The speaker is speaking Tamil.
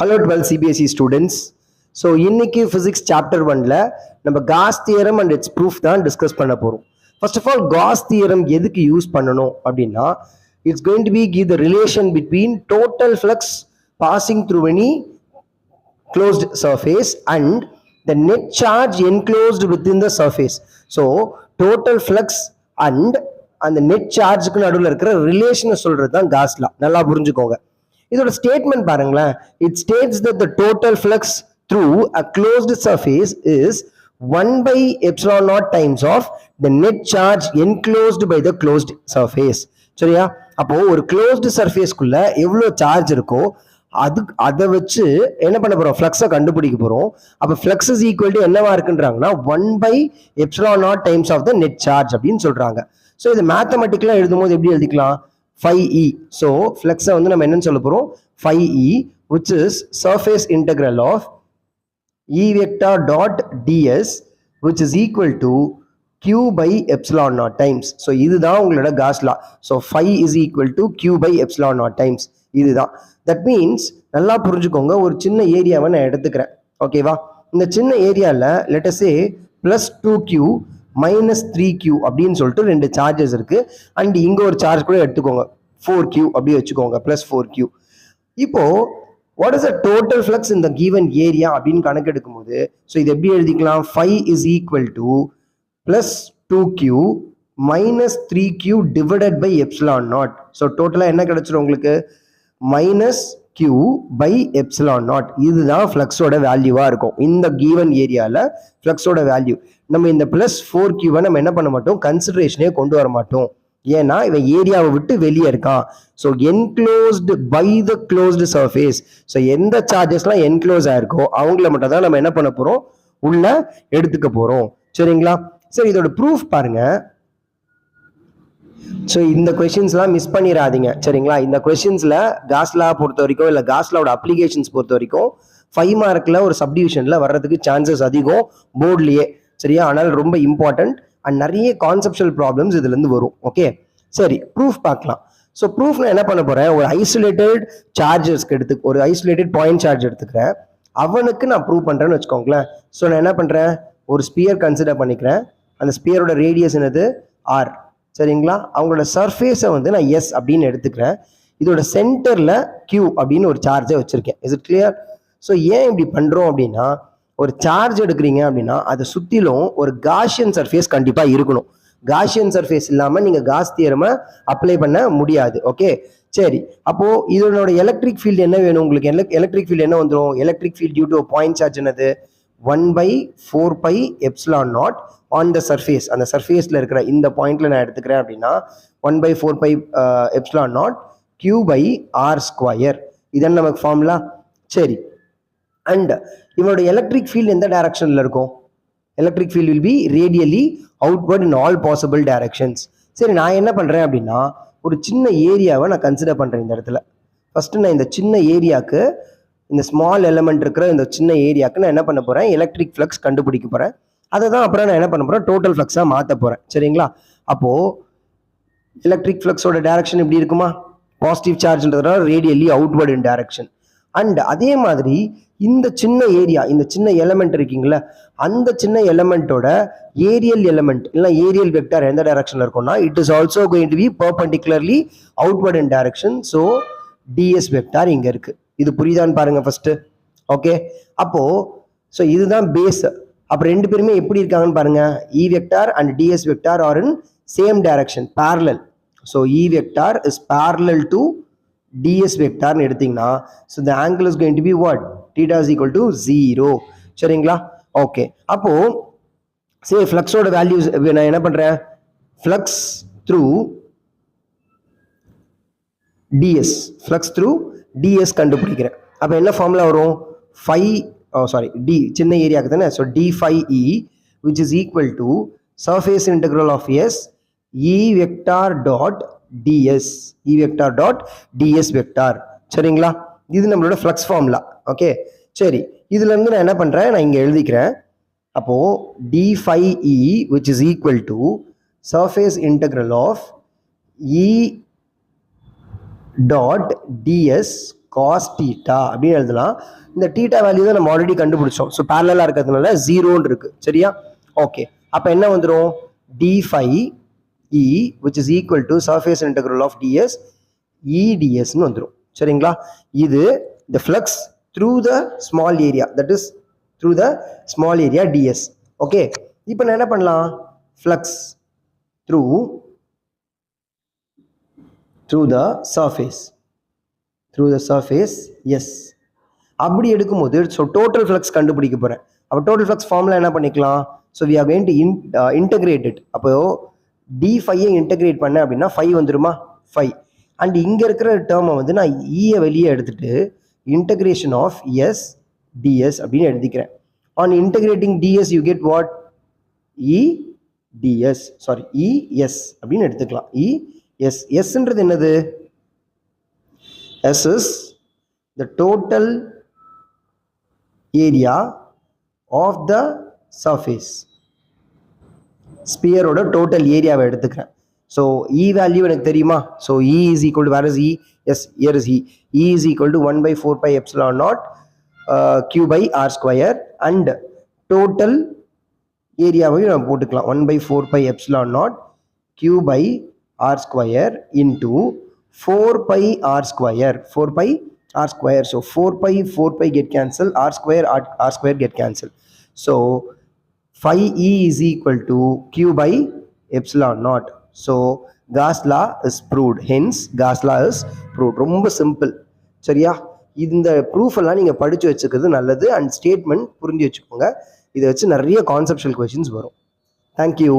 Hello 12 CBSE students. So இன்னைக்கு physics chapter 1ல நம்ம Gauss theorem and its proof தான் discuss பண்ண போறோம். First of all, Gauss theorem எதுக்கு யூஸ் பண்ணணும் அப்படின்னா it's going to be give the relation between total flux passing through any closed surface and the net charge enclosed within the surface. So total flux and அந்த net chargeக்கு நடுவில் இருக்கிற ரிலேஷனை சொல்றது தான் Gauss law. நல்லா புரிஞ்சுக்கோங்க. இதோட ஸ்டேட்மெண்ட் பாருங்களேன். It states that the total flux through a closed surface is 1 by epsilon naught times of the net charge enclosed by the closed surface. சரியா? அப்போ ஒரு closed surfaceக்குள்ள எவ்வளவு சார்ஜ் இருக்கோ அதை வச்சு என்ன பண்ண போறோம், ஃப்ளக்ஸை கண்டுபிடிக்க போறோம். அப்போ ஃப்ளக்ஸ் இஸ் ஈக்குவல் டு என்னவா இருக்குன்றாங்கன்னா 1 by epsilon naught times of the net charge அப்படின்னு சொல்றாங்க. ஸோ இது மேத்தமெட்டிக்கலா எழுதும்போது எப்படி எழுதிக்கலாம், phi e. So flux வந்து நம்ம என்னன்னு சொல்ல போறோம், phi e, which is surface integral of E vector dot ds, which is equal to q by epsilon naught times. So இதுதான் உங்களோட Gauss law. So phi is equal to q by epsilon naught times. இதுதான். That means நல்லா புரிஞ்சுக்கோங்க. ஒரு சின்ன ஏரியாவை நான் எடுத்துக்கிறேன், ஓகேவா? இந்த சின்ன ஏரியால let us say plus 2q minus 3q அப்படின்னு சொல்லிட்டு ரெண்டு சார்ஜஸ் இருக்கு. அண்ட் இங்க ஒரு சார்ஜ் கூட எடுத்துக்கோங்க, 4q அப்படி வச்சுக்கோங்க, plus 4q. இப்போ what is the total flux in the given area அப்படின்னு கணக்கெடுக்கும் போது ஸோ இது எப்படி எழுதிக்கலாம், phi is equal to plus 2q minus 3q divided by epsilon naught. So டோட்டலா என்ன கிடைச்சிரும் உங்களுக்கு, minus q by epsilon naught. இதுதான் ஃப்ளக்ஸோட வேல்யூவா இருக்கும் இந்த given ஏரியால. ஃப்ளக்ஸோட வேல்யூ நம்ம இந்த plus 4q நம்ம என்ன பண்ண மாட்டோம், கன்சிடரேஷனே கொண்டு வர மாட்டோம். ஏன்னா இவன் ஏரியாவை விட்டு வெளியே இருக்கான். So enclosed by the closed surface. So எந்த சார்ஜஸ்லாம் என்க்ளோஸ் ஆயிருக்கோ அவங்கள மட்டும் தான் நம்ம என்ன பண்ண போறோம், உள்ள எடுத்துக்க போறோம். சரிங்களா? சரி, இதோட ப்ரூஃப் பாருங்க. ஸோ இந்த கொஸ்டின்ஸ்லாம் மிஸ் பண்ணிடாதீங்க. சரிங்களா? இந்த கொஸ்டின்ஸ்ல Gauss law பொறுத்த வரைக்கும் இல்லை Gauss lawவோட அப்ளிகேஷன்ஸ் பொறுத்த வரைக்கும் 5 மார்க்ல ஒரு சப்டிவிஷன்ல வர்றதுக்கு சான்சஸ் அதிகம் போர்ட்லயே. சரியா? ஆனால் ரொம்ப இம்பார்ட்டன்ட் அண்ட் நிறைய கான்செப்சுவல் ப்ராப்ளம்ஸ் இதுல இருந்து வரும். ஓகே, சரி, ப்ரூஃப் பார்க்கலாம். ஸோ ப்ரூஃப் நான் என்ன பண்ண போறேன், ஒரு ஐசோலேட்டட் சார்ஜஸ்க்கு ஒரு ஐசோலேட்டட் பாயிண்ட் சார்ஜ் எடுத்துக்கிறேன், அவனுக்கு நான் ப்ரூவ் பண்றேன்னு வச்சுக்கோங்களேன். ஸோ நான் என்ன பண்றேன், ஒரு ஸ்பியர் கன்சிடர் பண்ணிக்கிறேன். அந்த ஸ்பியரோட ரேடியஸ் என்னது, r. சரிங்களா? அவங்களோட சர்ஃபேஸை வந்து நான் s அப்படின்னு எடுத்துக்கிறேன். இதோட சென்டர்ல q அப்படின்னு ஒரு சார்ஜை வச்சிருக்கேன். Is it clear? ஸோ ஏன் இப்படி பண்றோம் அப்படின்னா, ஒரு சார்ஜ் எடுக்கிறீங்க அப்படின்னா அதை சுத்திலும் ஒரு காஷியன் சர்ஃபேஸ் கண்டிப்பா இருக்கணும். காஷியன் சர்ஃபேஸ் இல்லாம நீங்க காஸ் தியரமை அப்ளை பண்ண முடியாது. ஓகே, சரி. அப்போ இதனோட எலக்ட்ரிக் ஃபீல்டு என்ன வேணும் உங்களுக்கு, எலக்ட்ரிக் ஃபீல்டு என்ன வந்துடும், electric field due to point charge என்னது, 1 by 4 pi epsilon naught on the surface. அந்த சர்ஃபேஸ்ல இருக்கிற இந்த பாயிண்ட்ல நான் எடுத்துக்கிறேன் அப்படின்னா 1 by 4 pi epsilon naught q by r square. இதான் நமக்கு ஃபார்முலா. சரி, அண்ட் இவனோட எலக்ட்ரிக் ஃபீல்டு எந்த டைரக்ஷன்ல இருக்கும், electric field will be radially outward in all possible directions. சரி, நான் என்ன பண்றேன் அப்படின்னா ஒரு சின்ன ஏரியாவை நான் கன்சிடர் பண்றேன் இந்த இடத்துல. ஃபர்ஸ்ட் நான் இந்த சின்ன ஏரியாவுக்கு, இந்த ஸ்மால் எலமெண்ட் இருக்கிற இந்த சின்ன ஏரியாவுக்கு நான் என்ன பண்ண போறேன், எலக்ட்ரிக் ஃப்ளக்ஸ் கண்டுபிடிக்க போறேன். அதை தான் அப்புறம் நான் என்ன பண்ண போறேன், டோட்டல் ஃப்ளக்ஸா மாற்ற போறேன். சரிங்களா? அப்போ எலக்ட்ரிக் ஃப்ளக்ஸோட டைரக்ஷன் எப்படி இருக்குமா, பாசிட்டிவ் சார்ஜ்ன்றதுனால radially outward in direction. And அதே மாதிரி இந்த சின்ன ஏரியா, இந்த சின்ன எலமெண்ட் இருக்கீங்களா, அந்த சின்ன எலமெண்டோட ஏரியல் எலமெண்ட் இல்லை ஏரியல் வெக்டார் எந்த டைரக்ஷன்ல இருக்கும்னா it is also going to be perpendicularly outward in direction. So DS vector இங்க இருக்கு. இது புரியுதான்னு பாருங்க ஃபர்ஸ்ட். ஓகே, அப்போ ஸோ இதுதான் பேஸ். அப்போ ரெண்டு பேருமே எப்படி இருக்காங்கன்னு பாருங்க, E vector and DS vector are in same direction, parallel. So E vector is parallel to ds வெக்டார்னு எடுத்தீங்கன்னா so the angle is going to be what, theta is equal to 0. சரிங்களா? ஓகே, அப்போ சரி, ஃப்ளக்ஸோட வேல்யூஸ் நான் என்ன பண்றேன், flux through ds, flux through ds கண்டுபிடிக்கிறேன். அப்போ என்ன ஃபார்முலா வரும், d சின்ன ஏரியாக்கு தானே. So d phi e which is equal to surface integral of s e vector dot ds, e vector dot ds vector. சரிங்களா? இது நம்மளோட ஃப்ளக்ஸ் ஃபார்முலா. ஓகே, சரி, இதுல இருந்து நான் என்ன பண்றேன், நான் இங்க எழுதிக்கிறேன். அப்போ d phi e which is equal to surface integral of e dot ds cos theta அப்படின்னு எழுதலாம். இந்த தீட்டா வேல்யூ தான் நம்ம ஆல்ரெடி கண்டுபிடிச்சோம். ஸோ பேரலா இருக்கிறதுனால 0 இருக்கு. சரியா? ஓகே, அப்ப என்ன வந்துடும்? d phi e which is equal to surface integral of ds e ds ன்னு வந்துடும். சரிங்களா? இது the flux through the small area, that is through the small area ds. Okay, இப்போ நான் என்ன பண்ணலாம்? flux through the surface, yes. அப்படி எடுக்கும்போது ஸோ டோட்டல் ஃப்ளக்ஸ் கண்டுபிடிக்க போகிறேன். அப்போ டோட்டல் ஃப்ளக்ஸ் ஃபார்முலா என்ன பண்ணிக்கலாம்? So we are going to integrate it. அப்போ d5 இன்டகிரேட் பண்ணேன் அப்படின்னா 5 வந்துருமா? 5. அண்ட் இங்கே இருக்கிற டேர்மை வந்து நான் ஈயை வெளியே எடுத்துட்டு இன்டகிரேஷன் ஆஃப் எஸ் டிஎஸ் அப்படின்னு எழுதிக்கிறேன். On integrating D S you get what? E D S, sorry E S அப்படின்னு எடுத்துக்கலாம். இஎஸ், எஸ்ன்றது என்னது? S is the total area of the surface. Sphere ஓட total area வை எடுத்துக்கிறேன். So E value எனக்கு தெரியுமா? So E is equal to, where is E? Yes, here is E. E is equal to 1 by 4 pi epsilon naught Q by R square, and total area வை நான் போட்டுக்கலாம் 1 by 4 pi epsilon naught Q by R square into 4 pi R square. 4 pi R square. So 4 pi get cancelled. R square get cancelled. So phi E is equal to Q by epsilon naught. So Gauss law is proved. Hence Gauss law is proved. ரொம்ப சிம்பிள். சரியா? இந்த ப்ரூஃப் எல்லாம் நீங்க படிச்சு வச்சுக்கிறது நல்லது. அண்ட் ஸ்டேட்மெண்ட் புரிஞ்சு வச்சுக்கோங்க. இதை வச்சு நிறைய கான்செப்சுவல் கொஸ்டின்ஸ் வரும். தேங்க்யூ.